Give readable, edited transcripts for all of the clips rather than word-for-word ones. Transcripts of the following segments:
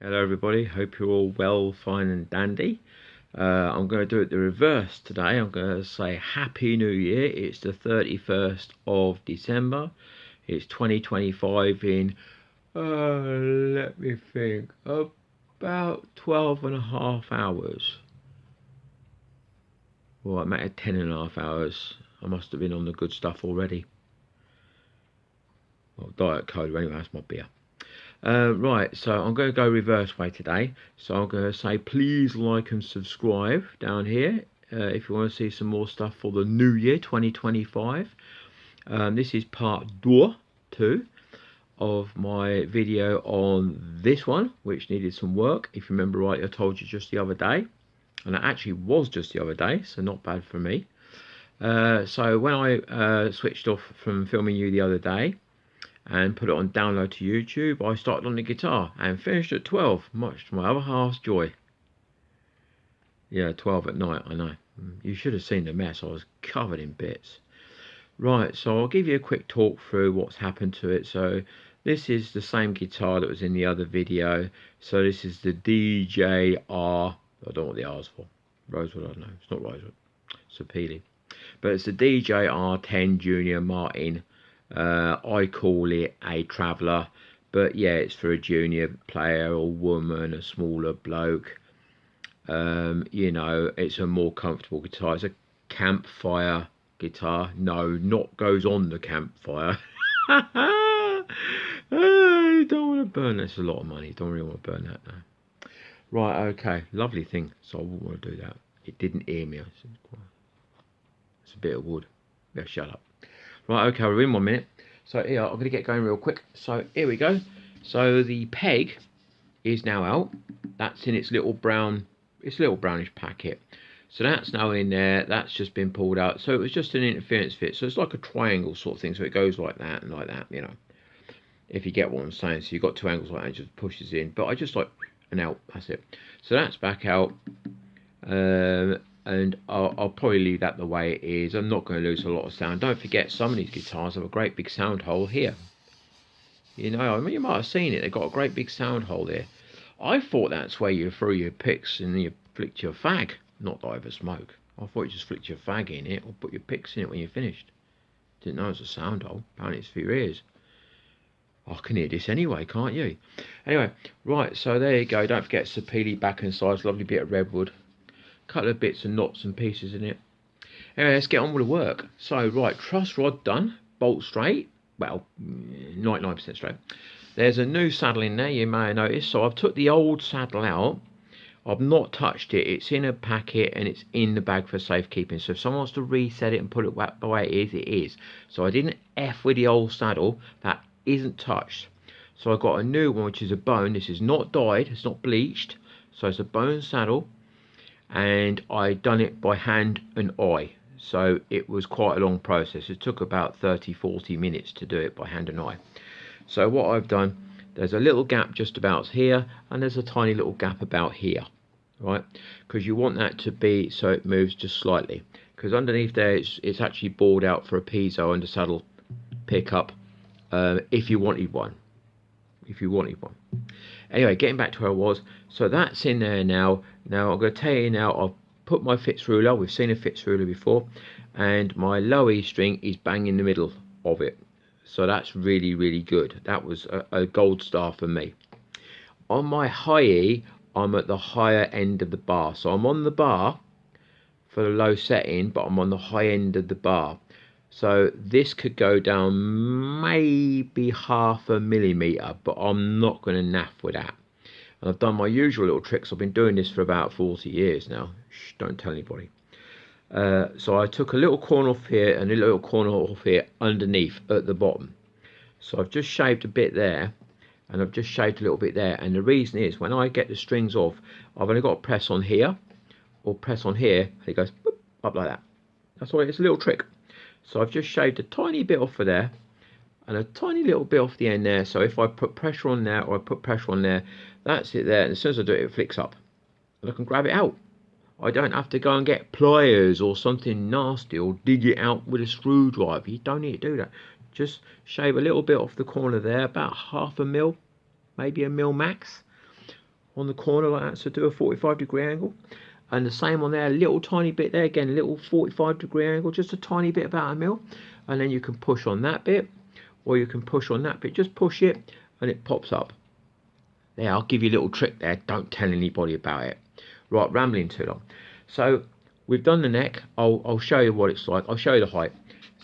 Hello everybody, hope you're all well, fine and dandy. I'm going to do it the reverse today. I'm going to say Happy New Year. It's the 31st of December. It's 2025 in, let me think, about 12 and a half hours. Well, I might have 10 and a half hours. I must have been on the good stuff already. Well, Diet Cola anyway, that's my beer. Right, so I'm going to go reverse way today. So I'm going to say please like and subscribe down here if you want to see some more stuff for the new year 2025. This is part 2 of my video on this one, which needed some work. If you remember right, I told you just the other day, and it actually was just the other day, so not bad for me. So when I switched off from filming you the other day, and put it on download to YouTube, I started on the guitar and finished at 12, much to my other half's joy. Yeah, 12 at night, I know. You should have seen the mess, I was covered in bits. Right, so I'll give you a quick talk through what's happened to it. So this is the same guitar that was in the other video. So this is the DJR, I don't know what the R's for. Rosewood, I don't know, it's not Rosewood, sapele. But it's the DJR10 Junior Martin. I call it a traveller, but yeah, it's for a junior player or woman, a smaller bloke. You know, it's a more comfortable guitar. It's a campfire guitar. No, not goes on the campfire. You don't want to burn. That's a lot of money. Don't really want to burn that now. Right, okay, lovely thing. So I wouldn't want to do that. It didn't hear me. It's a bit of wood. Yeah, shut up. Right, okay, we're in 1 minute. So here, I'm going to get going real quick. So here we go. So the peg is now out. That's in its little brown, brownish packet. So that's now in there. That's just been pulled out. So it was just an interference fit. So it's like a triangle sort of thing. So it goes like that and like that, you know. If you get what I'm saying. So you've got two angles like that, it just pushes in. But I just like and out. That's it. So that's back out. And I'll probably leave that the way it is. I'm not going to lose a lot of sound. Don't forget, some of these guitars have a great big sound hole here. You know, I mean, you might have seen it. They've got a great big sound hole there. I thought that's where you threw your picks and you flicked your fag. Not that I ever smoke. I thought you just flicked your fag in it or put your picks in it when you're finished. Didn't know it was a sound hole. Apparently it's for your ears. I can hear this anyway, can't you? Anyway, right, so there you go. Don't forget sapele back and sides. Lovely bit of redwood. Couple of bits and knots and pieces in it. Anyway, let's get on with the work. So, right, truss rod done, bolt straight, well, 99% straight. There's a new saddle in there, you may have noticed. So I've took the old saddle out. I've not touched it. It's in a packet and it's in the bag for safekeeping. So if someone wants to reset it and put it the way it is, it is. So I didn't F with the old saddle. That isn't touched. So I got a new one, which is a bone. This is not dyed, it's not bleached. So it's a bone saddle. And I done it by hand and eye, so it was quite a long process. It took about 30-40 minutes to do it by hand and eye. So what I've done, there's a little gap just about here and there's a tiny little gap about here, right? Because you want that to be so it moves just slightly, because underneath there it's actually bored out for a piezo under saddle pickup, if you wanted one. Anyway, getting back to where I was, so that's in there now. Now I'm going to tell you now, I've put my Fitz ruler, we've seen a Fitz ruler before, and my low E string is bang in the middle of it. So that's really, really good. That was a gold star for me. On my high E, I'm at the higher end of the bar. So I'm on the bar for the low setting, but I'm on the high end of the bar. So this could go down maybe 0.5 millimeter, but I'm not going to naff with that. And I've done my usual little tricks. I've been doing this for about 40 years now. Shh, don't tell anybody. So I took a little corner off here and a little corner off here underneath at the bottom. So I've just shaved a bit there and I've just shaved a little bit there. And the reason is when I get the strings off, I've only got to press on here or press on here and it goes boop, up like that. That's all. It's a little trick. So I've just shaved a tiny bit off of there and a tiny little bit off the end there. So if I put pressure on there or I put pressure on there, that's it there. And as soon as I do it, it flicks up and I can grab it out. I don't have to go and get pliers or something nasty or dig it out with a screwdriver. You don't need to do that. Just shave a little bit off the corner there, about 0.5 mil, maybe 1 mil max. on the corner like that, so do a 45-degree angle. And the same on there, a little tiny bit there, again, a little 45-degree angle, just a tiny bit, about 1mm. And then you can push on that bit, or you can push on that bit, just push it, and it pops up. There, I'll give you a little trick there, don't tell anybody about it. Right, rambling too long. So, we've done the neck, I'll show you what it's like, I'll show you the height.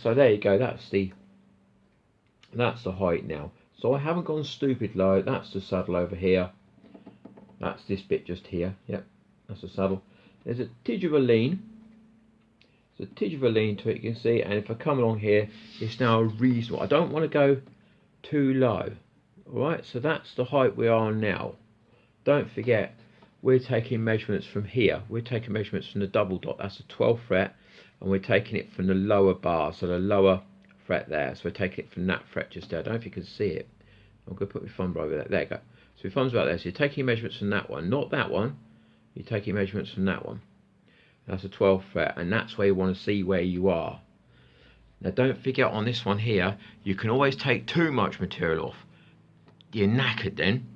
So there you go, that's the height now. So I haven't gone stupid low, that's the saddle over here. That's this bit just here, yep, that's the saddle. There's a tidge of a lean. There's a tidge of a lean to it, you can see, and if I come along here, it's now reasonable. I don't want to go too low. Alright, so that's the height we are now. Don't forget, we're taking measurements from here. We're taking measurements from the double dot, that's the 12th fret, and we're taking it from the lower bar, so the lower fret there. So we're taking it from that fret just there. I don't know if you can see it. I'm going to put my thumb over there. There you go. So your thumb's about there. So you're taking measurements from that one, not that one. You're taking measurements from that one. That's a 12th fret, and that's where you want to see where you are. Now don't forget, on this one here, you can always take too much material off. You're knackered then.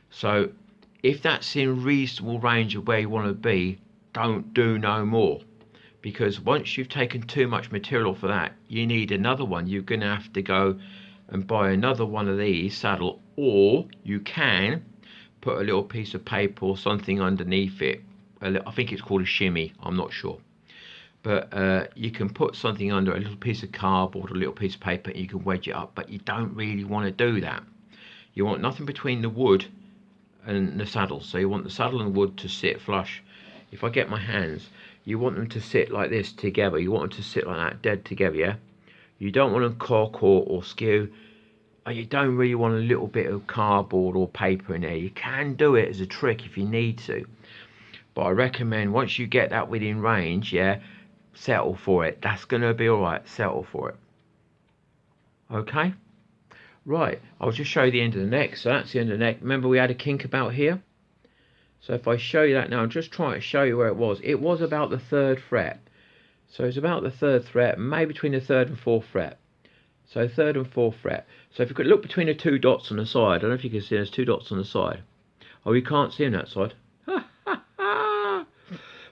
So if that's in reasonable range of where you want to be, don't do no more. Because once you've taken too much material off of that, you need another one. You're going to have to go and buy another one of these saddle, or you can put a little piece of paper or something underneath it. I think it's called a shimmy, I'm not sure. But you can put something under, a little piece of cardboard, a little piece of paper, and you can wedge it up. But you don't really want to do that. You want nothing between the wood and the saddle. So you want the saddle and the wood to sit flush. If I get my hands, you want them to sit like this together. You want them to sit like that, dead together, yeah? You don't want them cock or skew. You don't really want a little bit of cardboard or paper in there. You can do it as a trick if you need to. But I recommend once you get that within range, yeah, settle for it. That's going to be alright. Settle for it. Okay? Right. I'll just show you the end of the neck. So that's the end of the neck. Remember we had a kink about here? So if I show you that now, I'm just trying to show you where it was. It was about the 3rd fret. So it's about the 3rd fret, maybe between the 3rd and 4th fret. So 3rd and 4th fret. So if you could look between the 2 dots on the side, I don't know if you can see there's 2 dots on the side. Oh, you can't see on that side.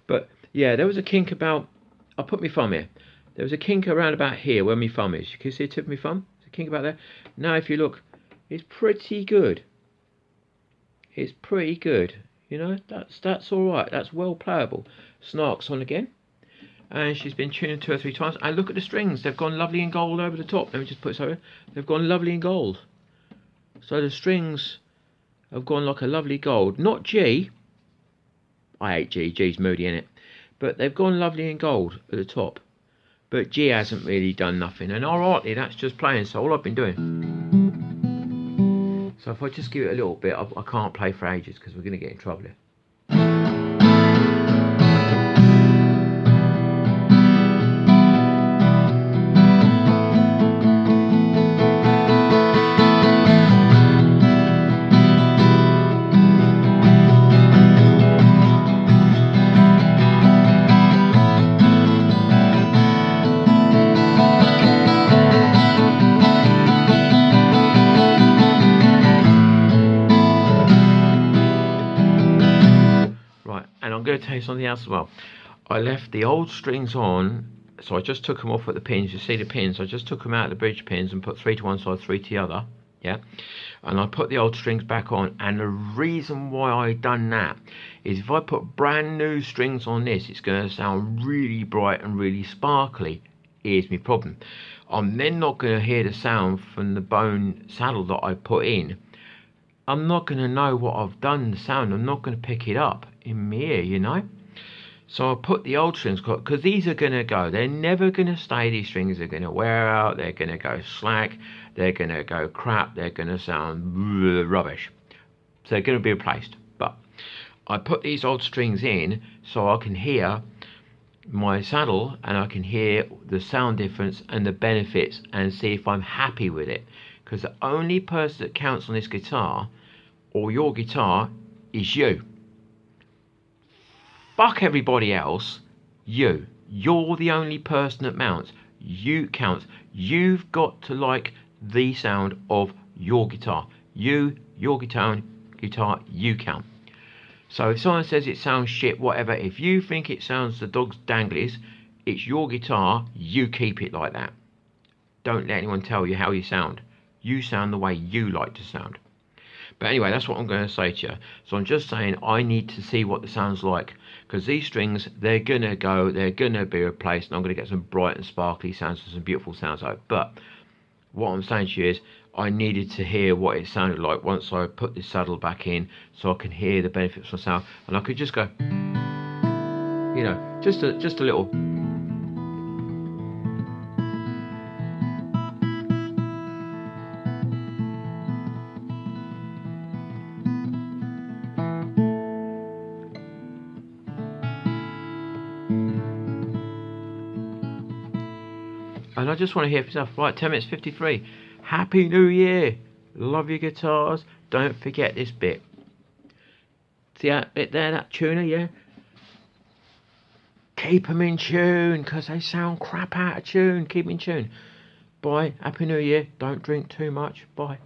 But yeah, there was a kink about, I'll put my thumb here. There was a kink around about here where my thumb is. You can see the tip of my thumb? There's a kink about there. Now if you look, it's pretty good. It's pretty good. You know, that's alright. That's well playable. Snark's on again. And she's been tuning 2 or 3 times. And look at the strings. They've gone lovely in gold over the top. Let me just put this over. They've gone lovely in gold. So the strings have gone like a lovely gold. Not G. I hate G. G's moody, innit? But they've gone lovely in gold at the top. But G hasn't really done nothing. And alrighty, that's just playing. So all I've been doing. So if I just give it a little bit, I can't play for ages because we're going to get in trouble here. I'm going to tell you something else as well. I left the old strings on, so I just took them off at the pins. You see the pins? I just took them out of the bridge pins and put 3 to one side, 3 to the other. Yeah, and I put the old strings back on. And the reason why I done that is if I put brand new strings on this, it's going to sound really bright and really sparkly. Here's my problem. I'm then not going to hear the sound from the bone saddle that I put in. I'm not going to know what I've done, the sound. I'm not going to pick it up in my ear, you know. So I put the old strings, because these are going to go. They're never going to stay. These strings are going to wear out. They're going to go slack. They're going to go crap. They're going to sound rubbish. So they're going to be replaced. But I put these old strings in so I can hear my saddle and I can hear the sound difference and the benefits and see if I'm happy with it. Because the only person that counts on this guitar or your guitar is you. Fuck everybody else. You're the only person that mounts. You count. You've got to like the sound of your guitar. Your guitar guitar you count. So if someone says it sounds shit, whatever, if you think it sounds the dog's danglies, it's your guitar, you keep it like that. Don't let anyone tell you how you sound. You sound the way you like to sound. But anyway, that's what I'm going to say to you. So I'm just saying I need to see what the sound's like, because these strings, they're going to go, they're going to be replaced, and I'm going to get some bright and sparkly sounds and some beautiful sounds out. But what I'm saying to you is I needed to hear what it sounded like once I put this saddle back in, so I can hear the benefits of sound, and I could just go, you know, just a little. And I just want to hear for yourself. Right, 10 minutes 53. Happy New Year. Love your guitars. Don't forget this bit. See that bit there, that tuner, yeah? Keep them in tune, because they sound crap out of tune. Keep them in tune. Bye. Happy New Year. Don't drink too much. Bye.